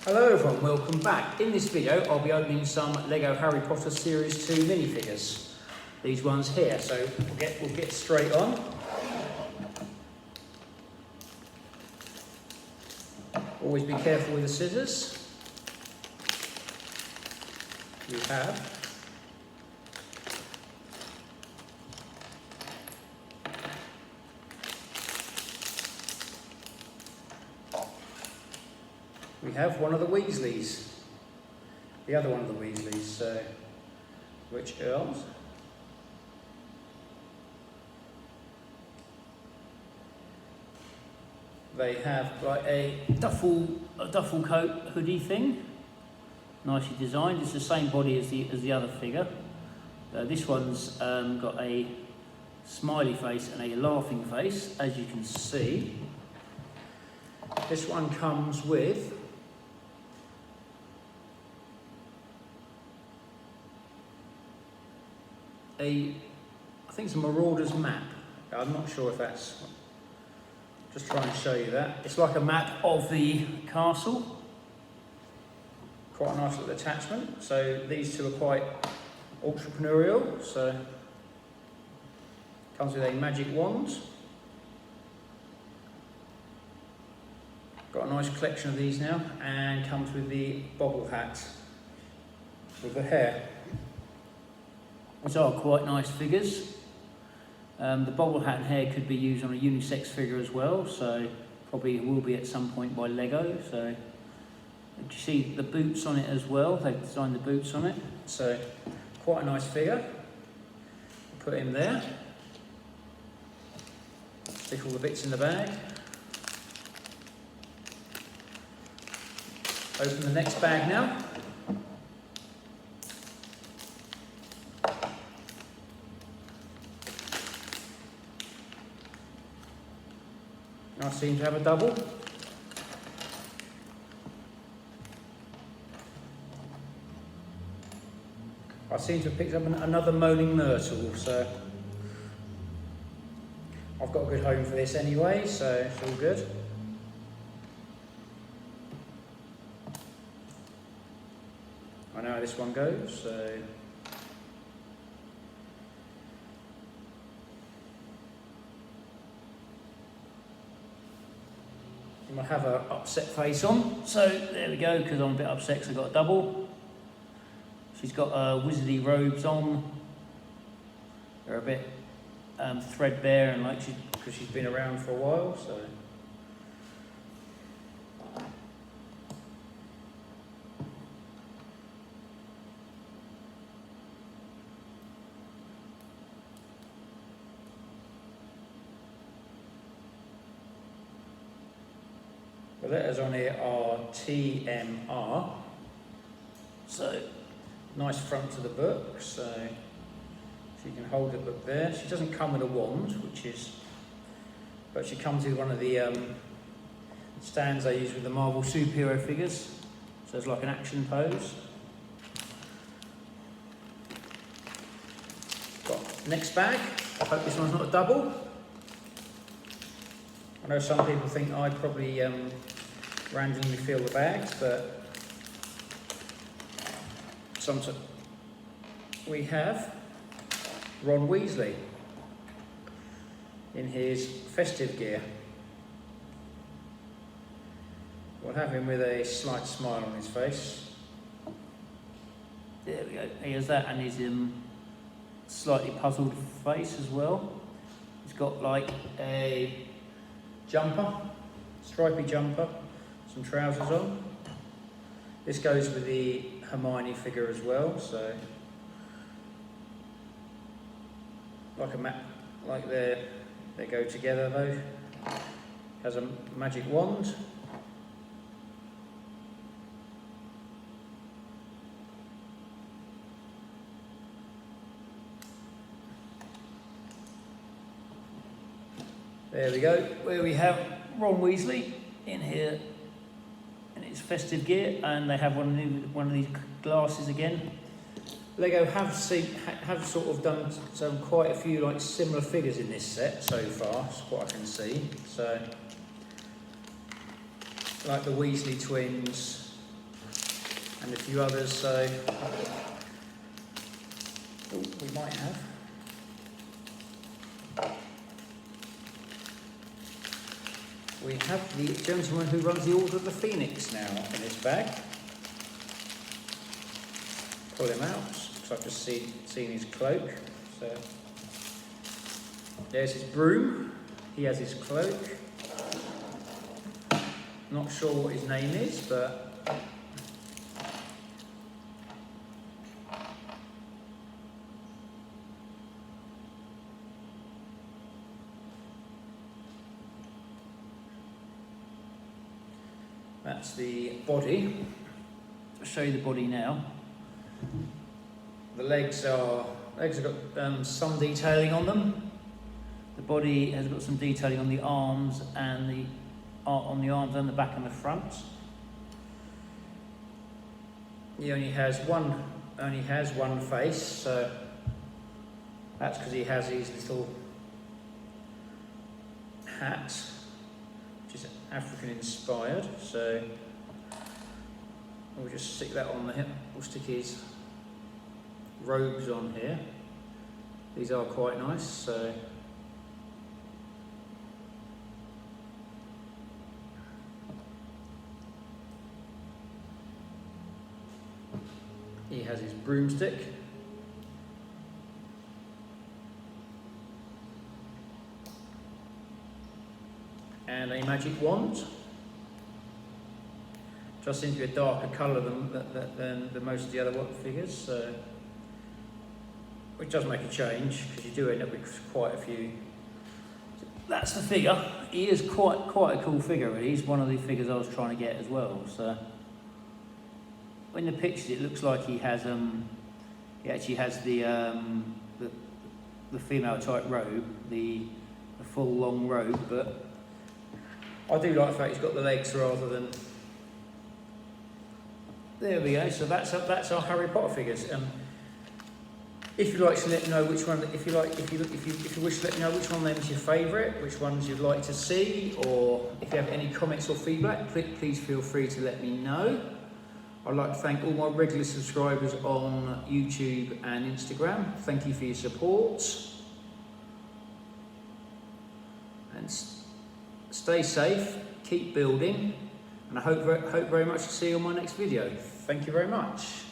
Hello everyone, welcome back. In this video I'll be opening some LEGO Harry Potter Series 2 minifigures. These ones here, so we'll get straight on. Always be careful with the scissors. We have one of the Weasleys, the other one of the Weasleys, so which is they have like a duffel coat hoodie thing, nicely designed. It's the same body as the other figure. This one's got a smiley face and a laughing face, as you can see. This one comes with I think it's a Marauder's map. I'm not sure if that's, just try and show you that. It's like a map of the castle. Quite a nice little attachment. So these two are quite entrepreneurial. So comes with a magic wand. Got a nice collection of these now, and comes with the bobble hat with the hair. These are quite nice figures. The bobble hat and hair could be used on a unisex figure as well, so probably will be at some point by LEGO. So you see the boots on it as well. They've designed the boots on it, so quite a nice figure. Put him there. Stick all the bits in the bag. Open the next bag now. I seem to have a double. I seem to have picked up another Moaning Myrtle, so I've got a good home for this anyway, so it's all good. I know how this one goes, so I have her upset face on, so there we go, because I'm a bit upset because I got a double. She's got wizardy robes on. They're a bit threadbare and like because she's been around for a while, so. The letters on here are TMR, so nice front to the book, so she can hold the book there. She doesn't come with a wand, but she comes with one of the stands they use with the Marvel superhero figures, so it's like an action pose. Got next bag. I hope this one's not a double. I know some people think I probably randomly fill the bags, but sometimes we have Ron Weasley in his festive gear. We'll have him with a slight smile on his face. There we go. He has that and his slightly puzzled face as well. He's got like a jumper, stripy jumper, some trousers on. This goes with the Hermione figure as well, so like a map, like they go together though. Has a magic wand. There we go, where we have Ron Weasley in here in his festive gear, and they have one of these glasses again. LEGO have sort of done quite a few like similar figures in this set so far, that's what I can see. So like the Weasley twins, and a few others, so we might have. We have the gentleman who runs the Order of the Phoenix now in his bag. Pull him out, because I've just seen his cloak. So there's his broom, he has his cloak. Not sure what his name is, but that's the body. I'll show you the body now. The legs have got some detailing on them. The body has got some detailing on the arms and the the back and the front. He only has one face, so that's because he has his little hat, which is African inspired. So we'll just stick that on there. We'll stick his robes on here. These are quite nice, so he has his broomstick. And a magic wand. Just seems to be a darker colour than most of the other figures, so which does make a change because you do end up with quite a few. That's the figure. He is quite a cool figure. Really. He's one of the figures I was trying to get as well. So in the pictures, it looks like he has he actually has the female type robe, the full long robe, but I do like the fact he's got the legs rather than. There we go. So that's our Harry Potter figures. If you'd like to let me know which one, if you wish to let me know which one of them is your favourite, which ones you'd like to see, or if you have any comments or feedback, please feel free to let me know. I'd like to thank all my regular subscribers on YouTube and Instagram. Thank you for your support. And stay safe, keep building, and I hope very much to see you on my next video. Thank you very much.